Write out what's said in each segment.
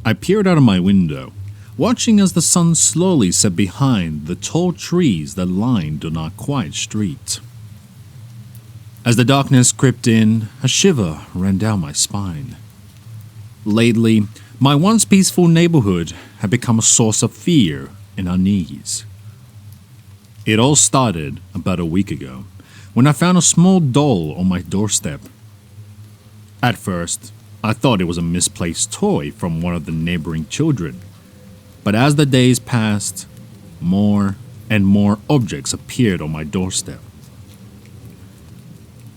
I peered out of my window, watching as the sun slowly set behind the tall trees that lined the not quiet street. As the darkness crept in, a shiver ran down my spine. Lately, my once peaceful neighborhood had become a source of fear and unease. It all started about a week ago, when I found a small doll on my doorstep. At first, I thought it was a misplaced toy from one of the neighboring children, but as the days passed, more and more objects appeared on my doorstep.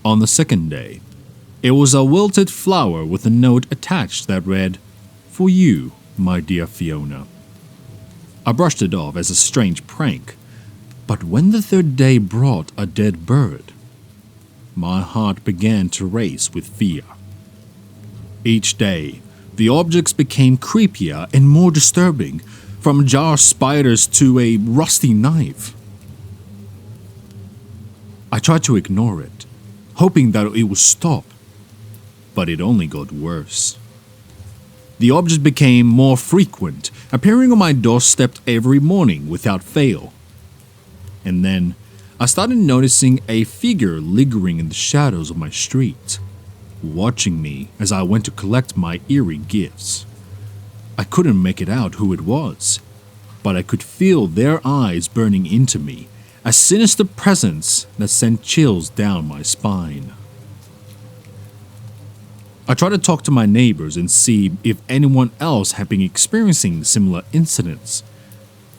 On the second day, it was a wilted flower with a note attached that read, "For you, my dear Fiona." I brushed it off as a strange prank, but when the third day brought a dead bird, my heart began to race with fear. Each day, the objects became creepier and more disturbing, from jar spiders to a rusty knife. I tried to ignore it, hoping that it would stop, but it only got worse. The objects became more frequent, appearing on my doorstep every morning without fail. And then, I started noticing a figure lingering in the shadows of my street, watching me as I went to collect my eerie gifts. I couldn't make it out who it was, but I could feel their eyes burning into me, a sinister presence that sent chills down my spine. I tried to talk to my neighbors and see if anyone else had been experiencing similar incidents,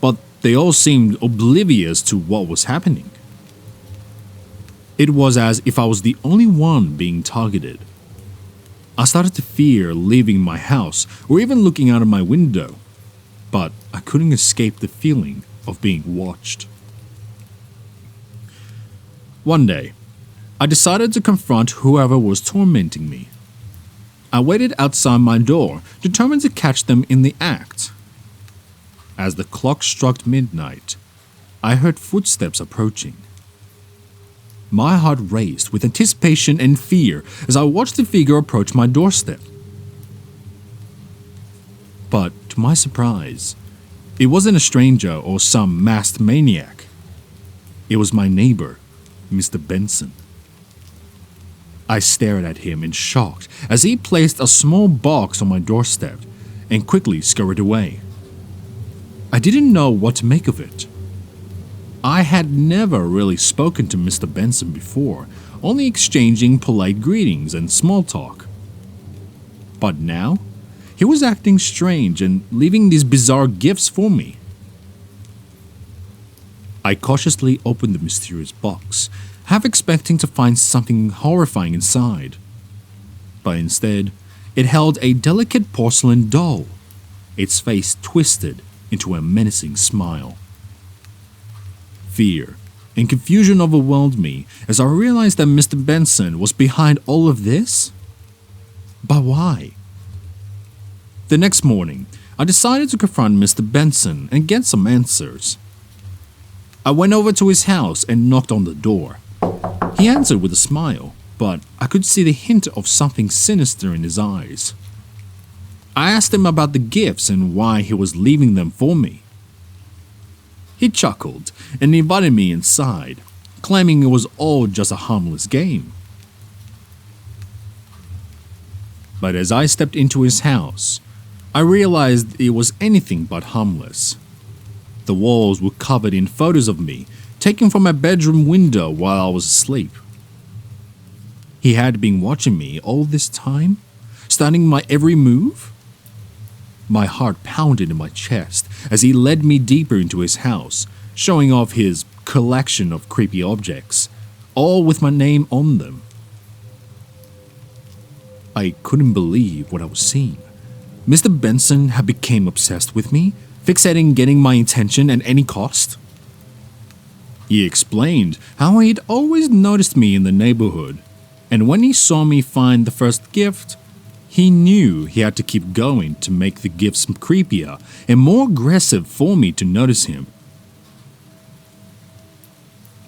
but they all seemed oblivious to what was happening. It was as if I was the only one being targeted. I started to fear leaving my house or even looking out of my window, but I couldn't escape the feeling of being watched. One day, I decided to confront whoever was tormenting me. I waited outside my door, determined to catch them in the act. As the clock struck midnight, I heard footsteps approaching. My heart raced with anticipation and fear as I watched the figure approach my doorstep. But to my surprise, it wasn't a stranger or some masked maniac. It was my neighbor, Mr. Benson. I stared at him in shock as he placed a small box on my doorstep and quickly scurried away. I didn't know what to make of it. I had never really spoken to Mr. Benson before, only exchanging polite greetings and small talk. But now, he was acting strange and leaving these bizarre gifts for me. I cautiously opened the mysterious box, half expecting to find something horrifying inside. But instead, it held a delicate porcelain doll, its face twisted into a menacing smile. Fear and confusion overwhelmed me as I realized that Mr. Benson was behind all of this. But why? The next morning, I decided to confront Mr. Benson and get some answers. I went over to his house and knocked on the door. He answered with a smile, but I could see the hint of something sinister in his eyes. I asked him about the gifts and why he was leaving them for me. He chuckled and invited me inside, claiming it was all just a harmless game. But as I stepped into his house, I realized it was anything but harmless. The walls were covered in photos of me, taken from my bedroom window while I was asleep. He had been watching me all this time, studying my every move. My heart pounded in my chest as he led me deeper into his house, showing off his collection of creepy objects, all with my name on them. I couldn't believe what I was seeing. Mr. Benson had become obsessed with me, fixating getting my attention at any cost. He explained how he'd always noticed me in the neighborhood, and when he saw me find the first gift, he knew he had to keep going to make the gifts creepier and more aggressive for me to notice him.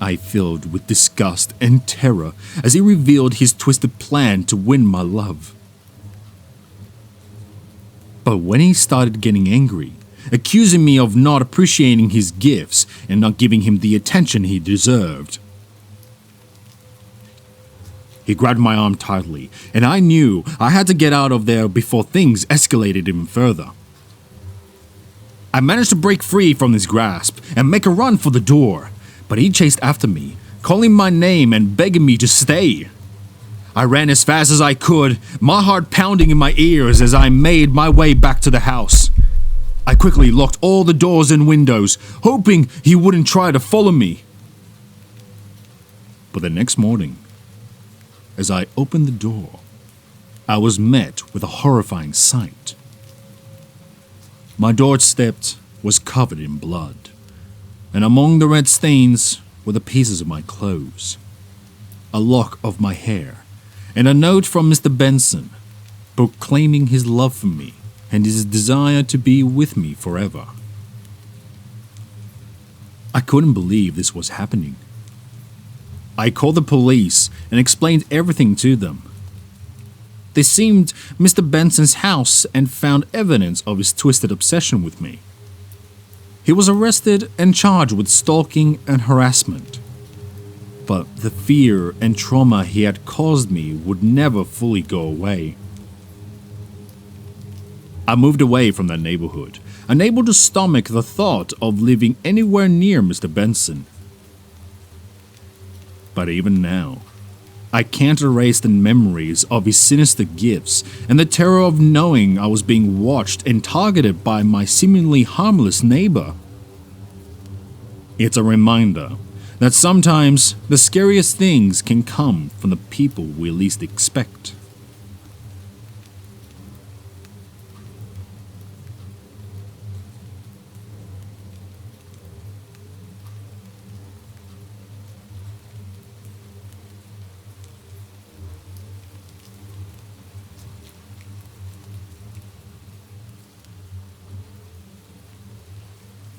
I filled with disgust and terror as he revealed his twisted plan to win my love. But when he started getting angry, accusing me of not appreciating his gifts and not giving him the attention he deserved, he grabbed my arm tightly, and I knew I had to get out of there before things escalated even further. I managed to break free from his grasp and make a run for the door, but he chased after me, calling my name and begging me to stay. I ran as fast as I could, my heart pounding in my ears as I made my way back to the house. I quickly locked all the doors and windows, hoping he wouldn't try to follow me. But the next morning, as I opened the door, I was met with a horrifying sight. My doorstep was covered in blood, and among the red stains were the pieces of my clothes, a lock of my hair, and a note from Mr. Benson proclaiming his love for me and his desire to be with me forever. I couldn't believe this was happening. I called the police and explained everything to them. They seemed Mr. Benson's house and found evidence of his twisted obsession with me. He was arrested and charged with stalking and harassment. But the fear and trauma he had caused me would never fully go away. I moved away from that neighborhood, unable to stomach the thought of living anywhere near Mr. Benson. But even now, I can't erase the memories of his sinister gifts and the terror of knowing I was being watched and targeted by my seemingly harmless neighbor. It's a reminder that sometimes the scariest things can come from the people we least expect.